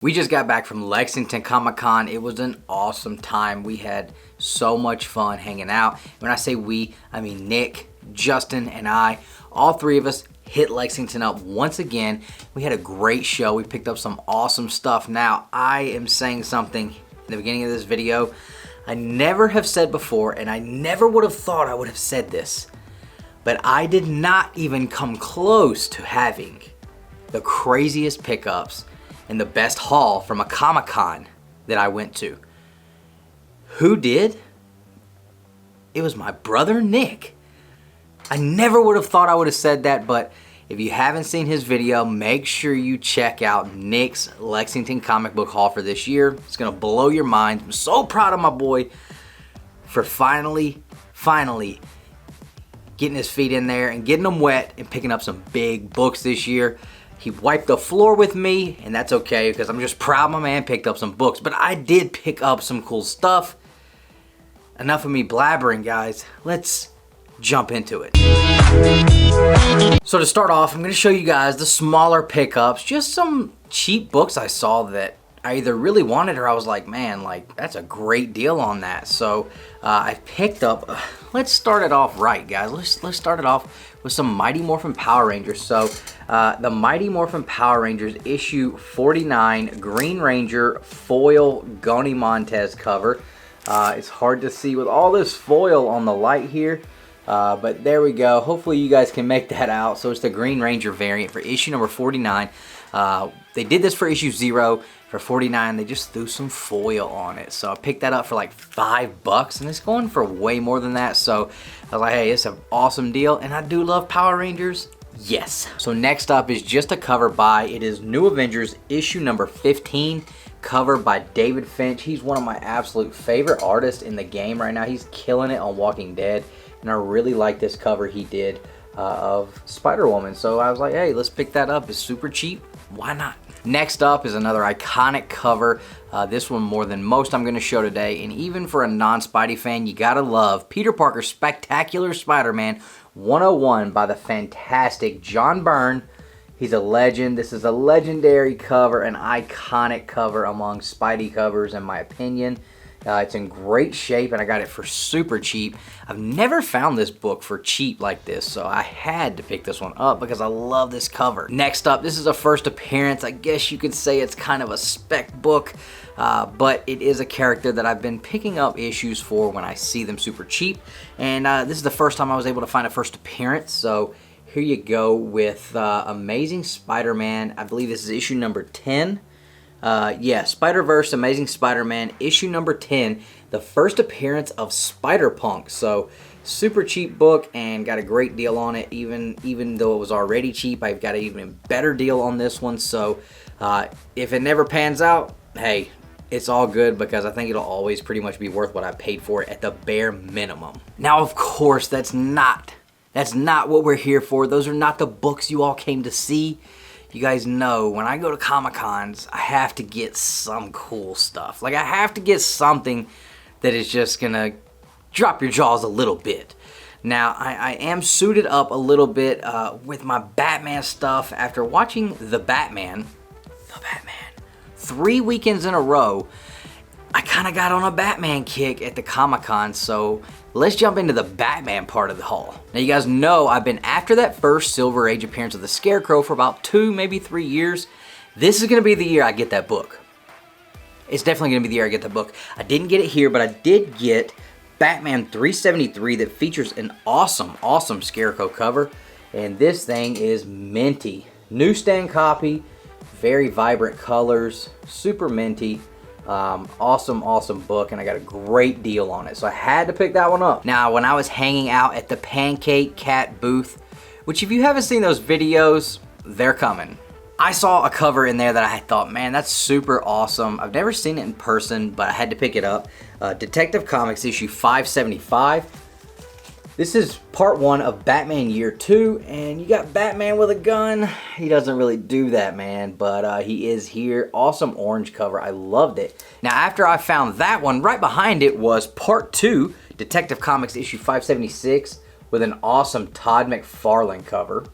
We just got back from Lexington Comic-Con. It was an awesome time. We had so much fun hanging out. When I say we, I mean Nick, Justin, and I. All three of us hit Lexington up once again. We had a great show. We picked up some awesome stuff. Now, I am saying something in the beginning of this video I never have said before, and I never would have thought I would have said this. But I did not even come close to having the craziest pickups and the best haul from a Comic-Con that I went to. Who did? It was my brother Nick. I never would have thought I would have said that, but if you haven't seen his video, make sure you check out Nick's Lexington comic book haul for this year. It's gonna blow your mind. I'm so proud of my boy for finally getting his feet in there and getting them wet and picking up some big books this year. He wiped the floor with me, and that's okay because I'm just proud my man picked up some books. But I did pick up some cool stuff. Enough of me blabbering, guys. Let's jump into it. So to start off, I'm going to show you guys the smaller pickups. Just some cheap books I saw that I either really wanted or I was like, man, like that's a great deal on that. So I picked up, let's start it off right, guys. Let's start it off with some Mighty Morphin Power Rangers. So the Mighty Morphin Power Rangers issue 49 Green Ranger foil Goni Montez cover. It's hard to see with all this foil on the light here. But there we go. Hopefully you guys can make that out. So it's the Green Ranger variant for issue number 49. They did this for issue 0. For 49, they just threw some foil on it. So I picked that up for like $5, and it's going for way more than that. So I was like, hey, it's an awesome deal. And I do love Power Rangers. Yes. So next up is just a cover by, it is New Avengers issue number 15. Cover by David Finch. He's one of my absolute favorite artists in the game right now. He's killing it on Walking Dead. And I really like this cover he did of Spider-Woman. So I was like, hey, let's pick that up. It's super cheap. Why not? Next up is another iconic cover. This one more than most I'm going to show today. And even for a non-Spidey fan, you gotta love Peter Parker's Spectacular Spider-Man 101 by the fantastic John Byrne. He's a legend. This is a legendary cover, an iconic cover among Spidey covers in my opinion. It's in great shape, and I got it for super cheap. I've never found this book for cheap like this, so I had to pick this one up because I love this cover. Next up, this is a first appearance. I guess you could say it's kind of a spec book, but it is a character that I've been picking up issues for when I see them super cheap. And this is the first time I was able to find a first appearance, so here you go with Amazing Spider-Man. I believe this is issue number 10. Yeah, Spider-Verse Amazing Spider-Man issue number 10, the first appearance of Spider-Punk. So super cheap book and got a great deal on it. Even though it was already cheap, I've got an even better deal on this one. So if it never pans out, hey, it's all good because I think it'll always pretty much be worth what I paid for it at the bare minimum. Now, of course, that's not what we're here for. Those are not the books you all came to see. You guys know when I go to Comic-Cons, I have to get some cool stuff. Like I have to get something that is just gonna drop your jaws a little bit. Now, I am suited up a little bit with my Batman stuff after watching The Batman 3 weekends in a row. I kind of got on a Batman kick at the Comic-Con, so let's jump into the Batman part of the haul. Now, you guys know I've been after that first Silver Age appearance of the Scarecrow for about 2, maybe 3 years. This is going to be the year I get that book. It's definitely going to be the year I get the book. I didn't get it here, but I did get Batman 373 that features an awesome Scarecrow cover. And this thing is minty. Newsstand copy, very vibrant colors, super minty. Awesome book, and I got a great deal on it, so I had to pick that one up. Now, when I was hanging out at the Pancake Cat booth, which if you haven't seen those videos, they're coming, I saw a cover in there that I thought, man, that's super awesome. I've never seen it in person, but I had to pick it up. Detective Comics issue 575. This is part 1 of Batman Year 2, and you got Batman with a gun. He doesn't really do that, man, but he is here. Awesome orange cover. I loved it. Now, after I found that one, right behind it was part 2, Detective Comics issue 576, with an awesome Todd McFarlane cover.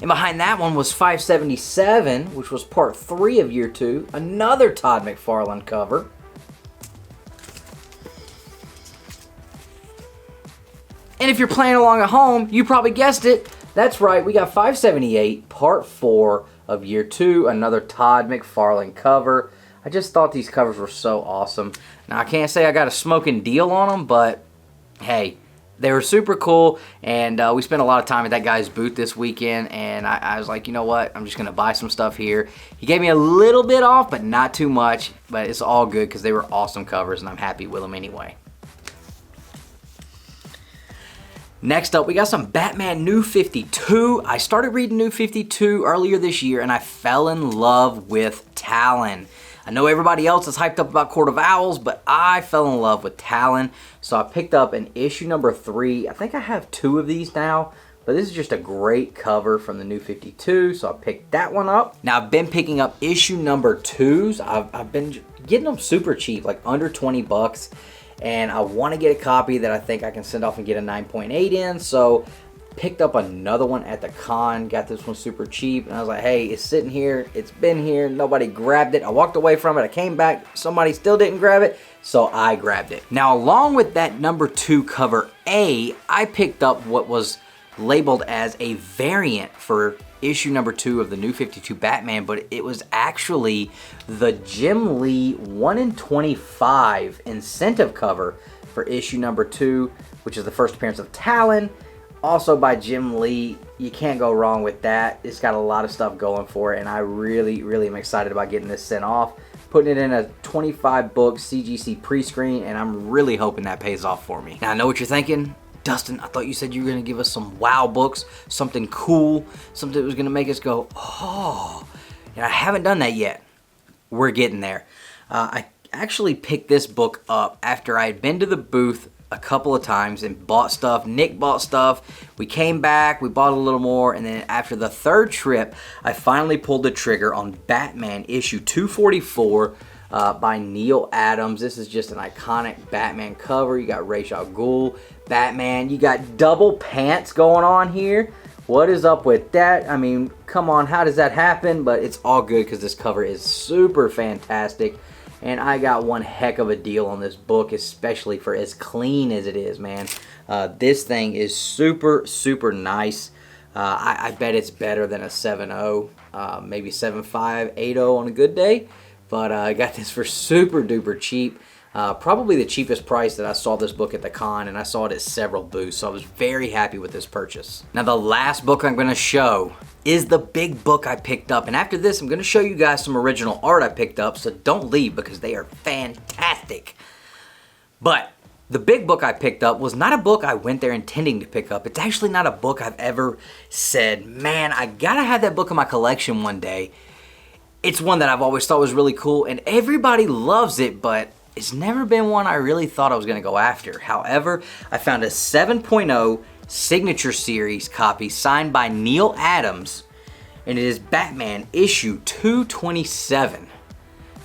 And behind that one was 577, which was part 3 of year 2. Another Todd McFarlane cover. And if you're playing along at home, you probably guessed it. That's right, we got 578, part 4 of year 2. Another Todd McFarlane cover. I just thought these covers were so awesome. Now, I can't say I got a smoking deal on them, but hey, they were super cool, and we spent a lot of time at that guy's booth this weekend, and I was like, you know what, I'm just going to buy some stuff here. He gave me a little bit off, but not too much, but it's all good because they were awesome covers, and I'm happy with them anyway. Next up, we got some Batman New 52. I started reading New 52 earlier this year, and I fell in love with Talon. I know everybody else is hyped up about Court of Owls, but I fell in love with Talon. So I picked up an issue number 3. I think I have 2 of these now, but this is just a great cover from the New 52, so I picked that one up. Now, I've been picking up issue number 2s. I've been getting them super cheap, like under 20 bucks, and I want to get a copy that I think I can send off and get a 9.8 in, so picked up another one at the con, got this one super cheap, and I was like, hey, it's sitting here, it's been here, nobody grabbed it. I walked away from it, I came back, somebody still didn't grab it, so I grabbed it. Now, along with that number 2 cover A, I picked up what was labeled as a variant for issue number 2 of the New 52 Batman, but it was actually the Jim Lee 1 in 25 incentive cover for issue number 2, which is the first appearance of Talon. Also by Jim Lee. You can't go wrong with that. It's got a lot of stuff going for it, and I really, really am excited about getting this sent off. Putting it in a 25 book CGC pre-screen, and I'm really hoping that pays off for me. Now, I know what you're thinking. Dustin, I thought you said you were going to give us some wow books, something cool, something that was going to make us go, oh. And I haven't done that yet. We're getting there. I actually picked this book up after I had been to the booth a couple of times and bought stuff. Nick bought stuff. We came back, we bought a little more, and then after the 3rd trip, I finally pulled the trigger on Batman issue 244 by Neil Adams. This is just an iconic Batman cover. You got Ra's al Ghul, Batman. You got double pants going on here. What is up with that? I mean, come on, how does that happen? But it's all good because this cover is super fantastic. And I got one heck of a deal on this book, especially for as clean as it is, man. This thing is super, super nice. I bet it's better than a 7.0, maybe 7.5, 8.0 on a good day. But I got this for super duper cheap. Probably the cheapest price that I saw this book at the con, and I saw it at several booths, so I was very happy with this purchase. Now, the last book I'm going to show is the big book I picked up, and after this I'm going to show you guys some original art I picked up, so don't leave because they are fantastic. But the big book I picked up was not a book I went there intending to pick up. It's actually not a book I've ever said, man, I gotta have that book in my collection one day. It's one that I've always thought was really cool, and everybody loves it, but it's never been one I really thought I was going to go after. However, I found a 7.0 signature series copy signed by Neil Adams, and it is Batman issue 227.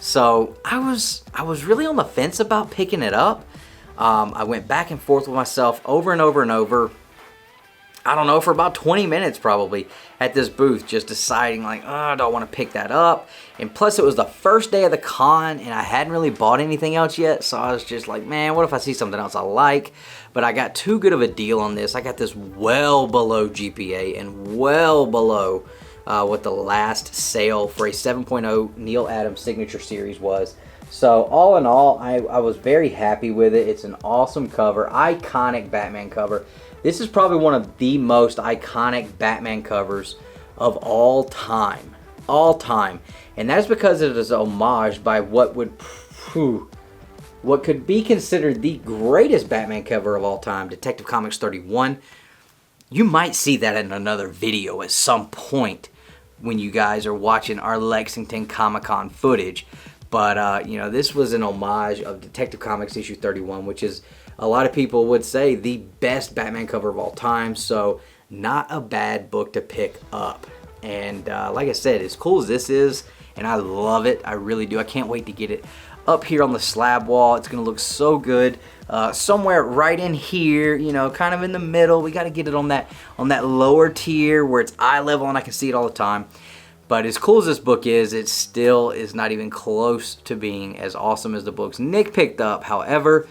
So I was really on the fence about picking it up. I went back and forth with myself over and over and over. I don't know, for about 20 minutes probably at this booth, just deciding like, oh, I don't want to pick that up. And plus it was the first day of the con and I hadn't really bought anything else yet. So I was just like, man, what if I see something else I like? But I got too good of a deal on this. I got this well below GPA and well below what the last sale for a 7.0 Neil Adams signature series was. So all in all, I was very happy with it. It's an awesome cover, iconic Batman cover. This is probably one of the most iconic Batman covers of all time. All time. And that's because it is homaged by what could be considered the greatest Batman cover of all time, Detective Comics 31. You might see that in another video at some point when you guys are watching our Lexington ComiKon footage. But, you know, this was an homage of Detective Comics issue 31, which is, a lot of people would say, the best Batman cover of all time. So, not a bad book to pick up. And like I said, as cool as this is, and I love it, I really do. I can't wait to get it. up here on the slab wall. It's gonna look so good. Somewhere right in here, you know, kind of in the middle. We got to get it on that lower tier where it's eye level and I can see it all the time. But as cool as this book is, it still is not even close to being as awesome as the books Nick picked up. However,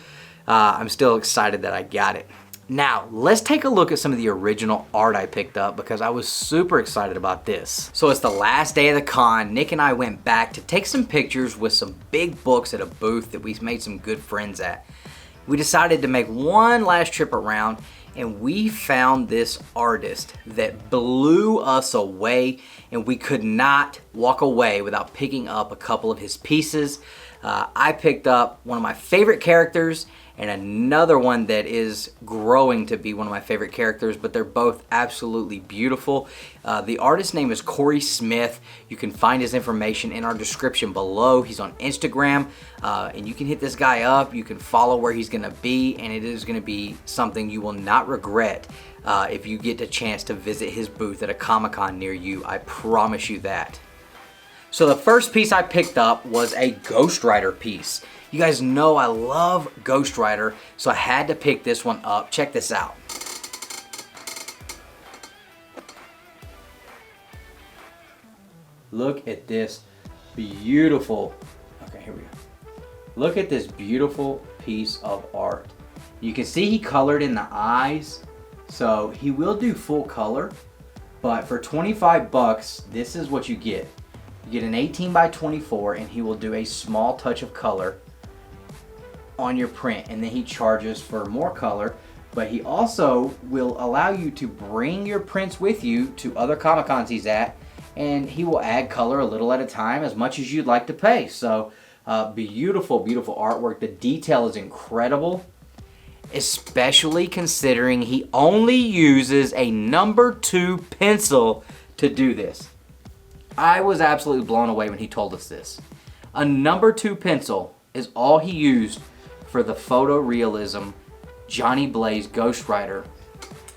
I'm still excited that I got it. Now, let's take a look at some of the original art I picked up because I was super excited about this. So it's the last day of the con. Nick and I went back to take some pictures with some big books at a booth that we made some good friends at. We decided to make one last trip around and we found this artist that blew us away, and we could not walk away without picking up a couple of his pieces. I picked up one of my favorite characters and another one that is growing to be one of my favorite characters, but they're both absolutely beautiful. The artist's name is Corey Smith. You can find his information in our description below. He's on Instagram, and you can hit this guy up. You can follow where he's gonna be, and it is gonna be something you will not regret if you get a chance to visit his booth at a Comic-Con near you. I promise you that. So the first piece I picked up was a Ghostwriter piece. You guys know I love Ghostwriter, so I had to pick this one up. Check this out. Look at this beautiful, okay, here we go. Look at this beautiful piece of art. You can see he colored in the eyes, so he will do full color, but for 25 bucks, this is what you get. You get an 18 by 24 and he will do a small touch of color on your print, and then he charges for more color, but he also will allow you to bring your prints with you to other Comic-Cons he's at, and he will add color a little at a time as much as you'd like to pay. So beautiful, beautiful artwork. The detail is incredible, especially considering he only uses a number 2 pencil to do this. I was absolutely blown away when he told us this. A number 2 pencil is all he used for the photorealism Johnny Blaze Ghostwriter.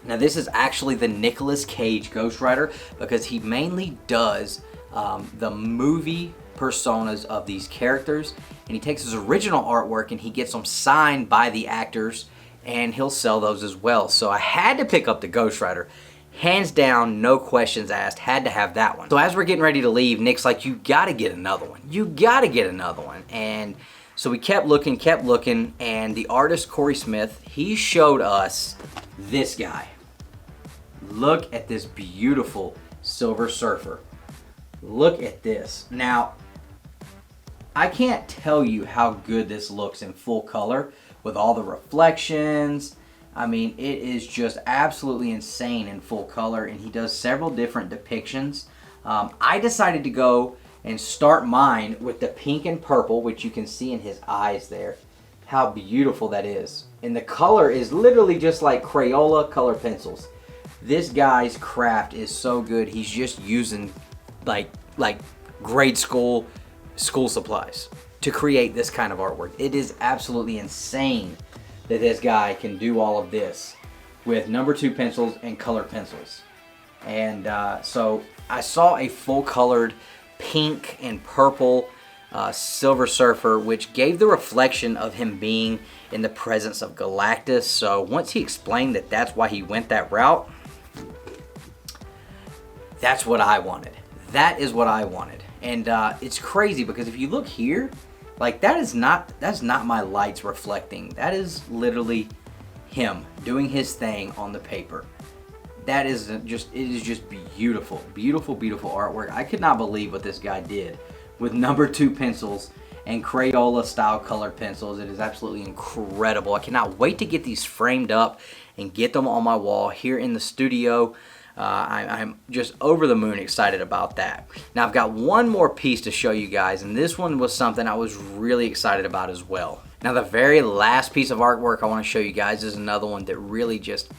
Now this is actually the Nicolas Cage Ghostwriter because he mainly does the movie personas of these characters, and he takes his original artwork and he gets them signed by the actors and he'll sell those as well. So I had to pick up the Ghostwriter. Hands down, no questions asked, had to have that one. So as we're getting ready to leave, Nick's like, you gotta get another one. You gotta get another one. And so we kept looking, and the artist, Corey Smith, he showed us this guy. Look at this beautiful Silver Surfer. Look at this. Now, I can't tell you how good this looks in full color with all the reflections. I mean, it is just absolutely insane in full color, and he does several different depictions. I decided to go and start mine with the pink and purple, which you can see in his eyes there. How beautiful that is. And the color is literally just like Crayola color pencils. This guy's craft is so good. He's just using like grade school supplies to create this kind of artwork. It is absolutely insane that this guy can do all of this with number 2 pencils and colored pencils. And so I saw a full colored pink and purple Silver Surfer, which gave the reflection of him being in the presence of Galactus. So once he explained that that's why he went that route, that's what I wanted. That is what I wanted. And it's crazy because if you look here, like that's not my lights reflecting. That is literally him doing his thing on the paper. That is just, it is just beautiful, beautiful, beautiful artwork. I could not believe what this guy did with number 2 pencils and Crayola style colored pencils. It is absolutely incredible. I cannot wait to get these framed up and get them on my wall here in the studio. I'm just over the moon excited about that. Now I've got one more piece to show you guys, and this one was something I was really excited about as well. Now the very last piece of artwork I want to show you guys is another one that really just,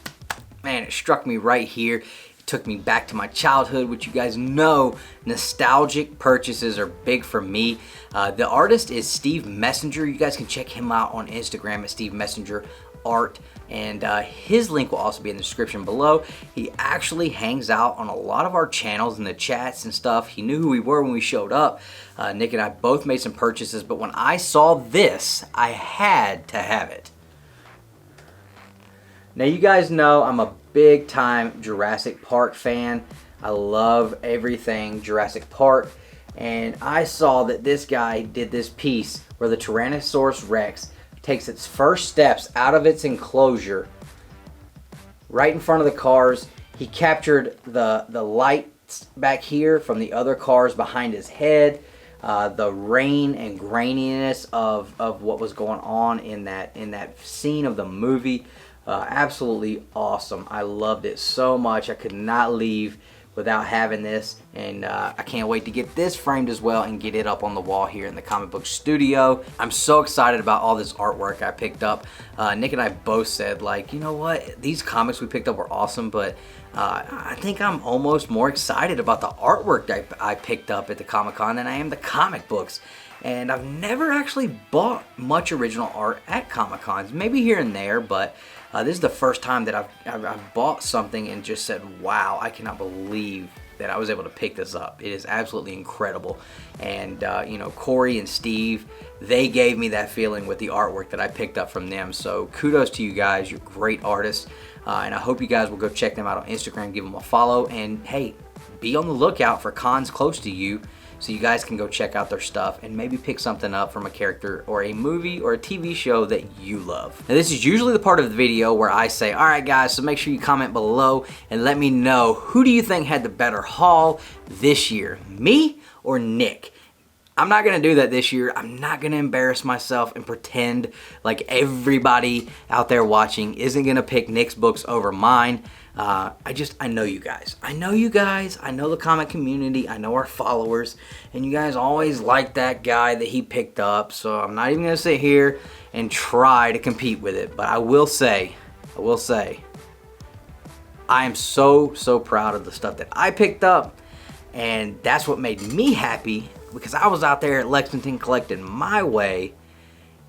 man, it struck me right here. It took me back to my childhood, which you guys know, nostalgic purchases are big for me. The artist is Steve Messenger. You guys can check him out on Instagram at Steve Messenger Art. and his link will also be in the description below. He actually hangs out on a lot of our channels in the chats and stuff. He knew who we were when we showed up. Nick and I both made some purchases, but when I saw this, I had to have it. Now you guys know I'm a big time Jurassic Park fan. I love everything Jurassic Park, and I saw that this guy did this piece where the Tyrannosaurus Rex takes its first steps out of its enclosure right in front of the cars. He captured the lights back here from the other cars behind his head, the rain and graininess of what was going on in that scene of the movie. Absolutely awesome. I loved it so much. I could not leave without having this, and I can't wait to get this framed as well and get it up on the wall here in the comic book studio. I'm so excited about all this artwork I picked up. Nick and I both said, like, you know what, these comics we picked up were awesome, but I think I'm almost more excited about the artwork that I picked up at the ComiKon than I am the comic books. And I've never actually bought much original art at Comic-Cons, maybe here and there, but this is the first time that I've bought something and just said, wow, I cannot believe that I was able to pick this up. It is absolutely incredible. And you know, Corey and Steve, they gave me that feeling with the artwork that I picked up from them. So kudos to you guys, you're great artists. And I hope you guys will go check them out on Instagram, give them a follow, and hey, be on the lookout for cons close to you, so you guys can go check out their stuff and maybe pick something up from a character or a movie or a TV show that you love. Now this is usually the part of the video where I say, alright guys, so make sure you comment below and let me know, who do you think had the better haul this year, me or Nick? I'm not going to do that this year. I'm not going to embarrass myself and pretend like everybody out there watching isn't going to pick Nick's books over mine. I know you guys. I know you guys. I know the comic community. I know our followers. And you guys always like that guy that he picked up. So I'm not even going to sit here and try to compete with it. But I will say, I am so proud of the stuff that I picked up. And that's what made me happy, because I was out there at Lexington collecting my way.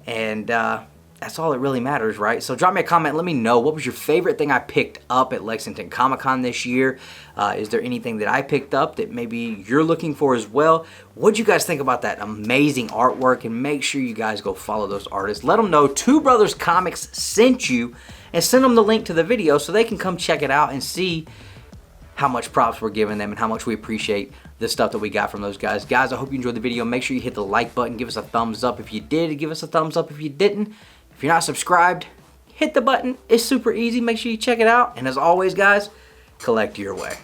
And that's all that really matters, right? So drop me a comment, let me know, what was your favorite thing I picked up at Lexington Comic-Con this year? Is there anything that I picked up that maybe you're looking for as well? What'd you guys think about that amazing artwork? And make sure you guys go follow those artists. Let them know Two Brothers Comics sent you, and send them the link to the video so they can come check it out and see how much props we're giving them and how much we appreciate the stuff that we got from those guys. Guys, I hope you enjoyed the video. Make sure you hit the like button, give us a thumbs up if you did, give us a thumbs up if you didn't. If you're not subscribed, hit the button. It's super easy. Make sure you check it out. And as always, guys, collect your way.